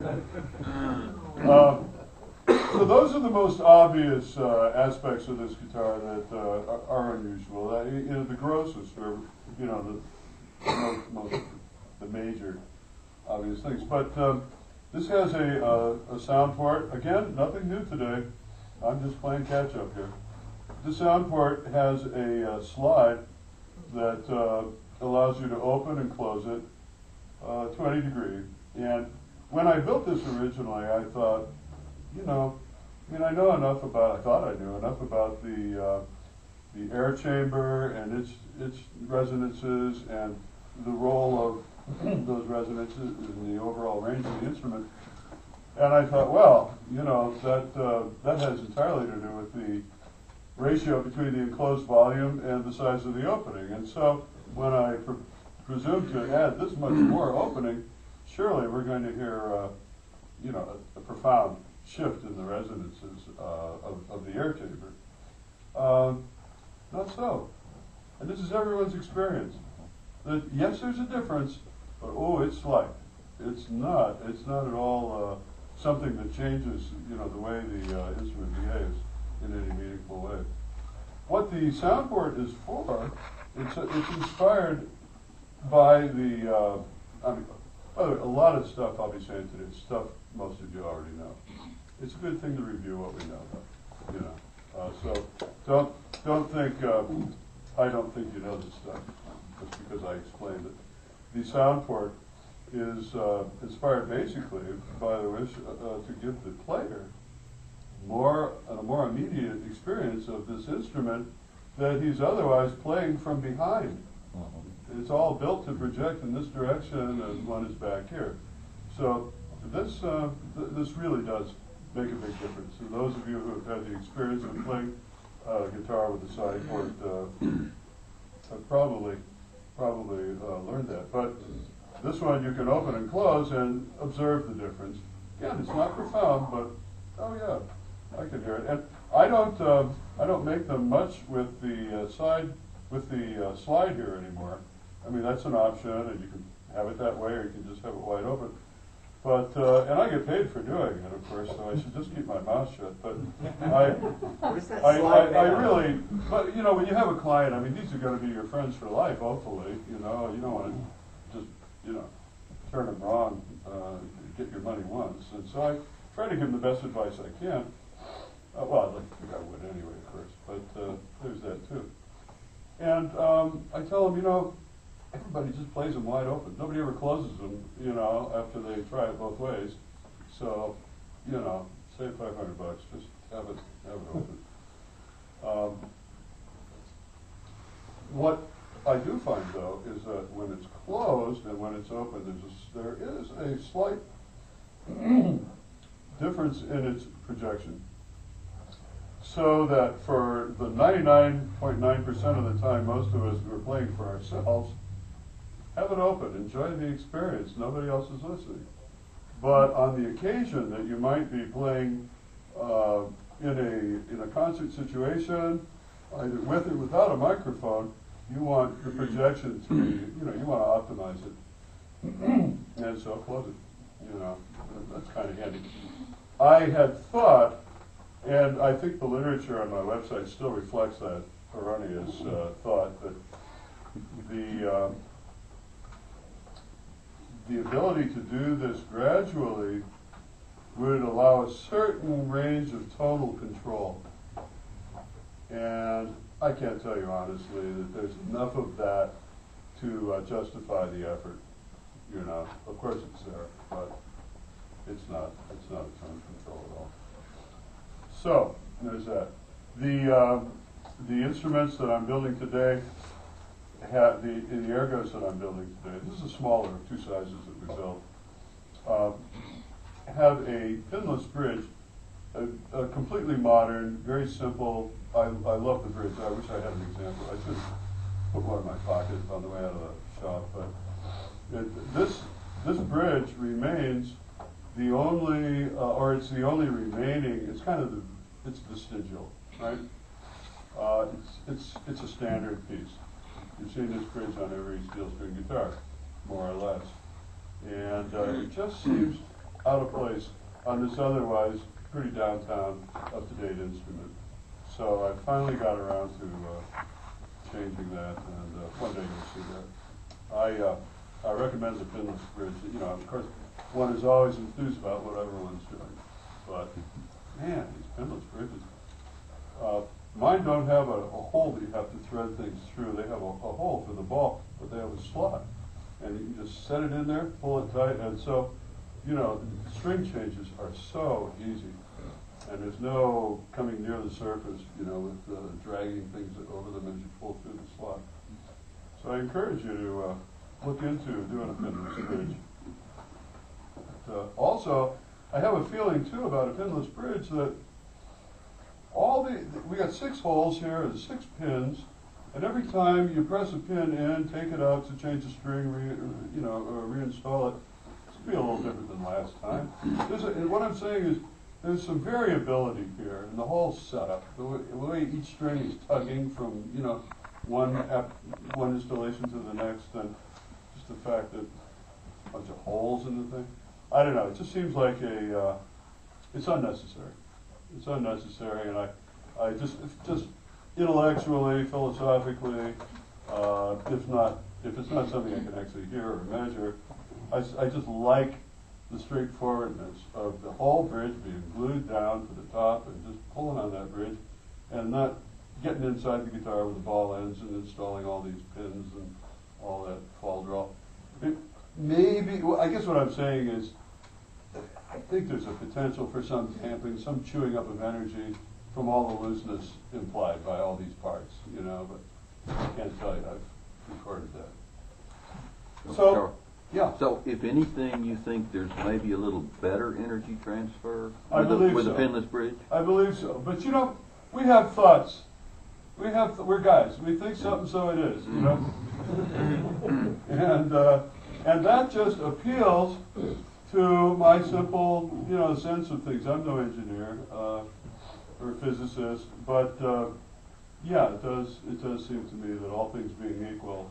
So those are the most obvious aspects of this guitar that are unusual. The grossest are, the major obvious things. But this has a sound port. Again, nothing new today. I'm just playing catch up here. The sound port has a slide that allows you to open and close it to any degree. And when I built this originally, I thought, I thought I knew enough about the air chamber and its resonances and the role of those resonances in the overall range of the instrument. And I thought, well, that has entirely to do with the ratio between the enclosed volume and the size of the opening. And so when I presumed to add this much more opening, surely we're going to hear, a profound shift in the resonances of the air chamber. Not so. And this is everyone's experience. That yes, there's a difference, but it's slight. It's not at all something that changes, the way the instrument behaves in any meaningful way. What the sound port is for, it's inspired by the, by the way, a lot of stuff I'll be saying today is stuff most of you already know. It's a good thing to review what we know, So don't think, I don't think you know this stuff, just because I explained it. The sound port is inspired basically by the wish to give the player a more immediate experience of this instrument that he's otherwise playing from behind. It's all built to project in this direction, and one is back here. So this really does make a big difference. So those of you who have had the experience of playing guitar with a side port have probably learned that. But this one you can open and close and observe the difference. Again, it's not profound, but oh yeah, I can hear it. And I don't make them much with the slide here anymore. I mean, that's an option, and you can have it that way, or you can just have it wide open. But and I get paid for doing it, of course, so I should just keep my mouth shut. But I really, but when you have a client, I mean, these are going to be your friends for life, hopefully. You don't want to just turn them wrong, get your money once. And so I try to give them the best advice I can. Well, I'd like to think I would anyway, of course, but there's that too. And I tell them, everybody just plays them wide open. Nobody ever closes them, after they try it both ways. So, save $500, just have it open. What I do find, though, is that when it's closed and when it's open, there is a slight difference in its projection. So that for the 99.9% of the time, most of us who are playing for ourselves, have it open, enjoy the experience. Nobody else is listening. But on the occasion that you might be playing in a concert situation, either with or without a microphone, you want the projection to be, you want to optimize it, and so close it. That's kind of handy. I had thought, and I think the literature on my website still reflects that erroneous thought, that the ability to do this gradually would allow a certain range of tonal control. And I can't tell you honestly that there's enough of that to justify the effort. Of course it's there, but it's not a tone control at all. So there's that. The instruments that I'm building today have the Ergos that I'm building today. This is a smaller of two sizes that we built. Have a pinless bridge, a completely modern, very simple. I love the bridge. I wish I had an example. I should put one in my pocket on the way out of the shop. But this bridge remains the only, or it's the only remaining. It's kind of it's vestigial, right? It's a standard piece. You've seen this bridge on every steel string guitar, more or less. And it just seems out of place on this otherwise pretty downtown, up-to-date instrument. So I finally got around to changing that, and one day you'll see that. I recommend the pinless bridge. You know, of course, one is always enthused about what everyone's doing, but man, these pinless bridges. Mine don't have a hole that you have to thread things through. They have a hole for the ball, but they have a slot. And you can just set it in there, pull it tight, and so, you know, string changes are so easy. And there's no coming near the surface, you know, with dragging things over them as you pull through the slot. So I encourage you to look into doing a pinless bridge. But, also, I have a feeling, too, about a pinless bridge that we got 6 holes here and 6 pins, and every time you press a pin in, take it out to change the string, or reinstall it, it's going to be a little different than last time. And what I'm saying is, there's some variability here in the whole setup. The way each string is tugging from, you know, one installation to the next, and just the fact that a bunch of holes in the thing. I don't know. It just seems like it's unnecessary. It's unnecessary, and I just intellectually, philosophically, if it's not something I can actually hear or measure, I just like the straightforwardness of the whole bridge being glued down to the top and just pulling on that bridge, and not getting inside the guitar with the ball ends and installing all these pins and all that faldrall. Well, I guess what I'm saying is, I think there's a potential for some damping, some chewing up of energy from all the looseness implied by all these parts, you know, but I can't tell you, I've recorded that. So, yeah. So, if anything, you think there's maybe a little better energy transfer so. with a pinless bridge? I believe so. But, you know, we have thoughts. We're guys. We think something, so it is, you know. And that just appeals to my simple, you know, sense of things. I'm no engineer or physicist, but yeah, it does seem to me that all things being equal,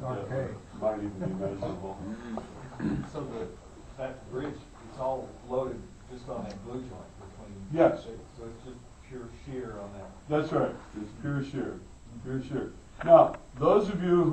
that might even be measurable. So that bridge, it's all loaded just on that glue joint between. Yes. So it's just pure shear on that. That's right. It's pure shear. Pure shear. Now, those of you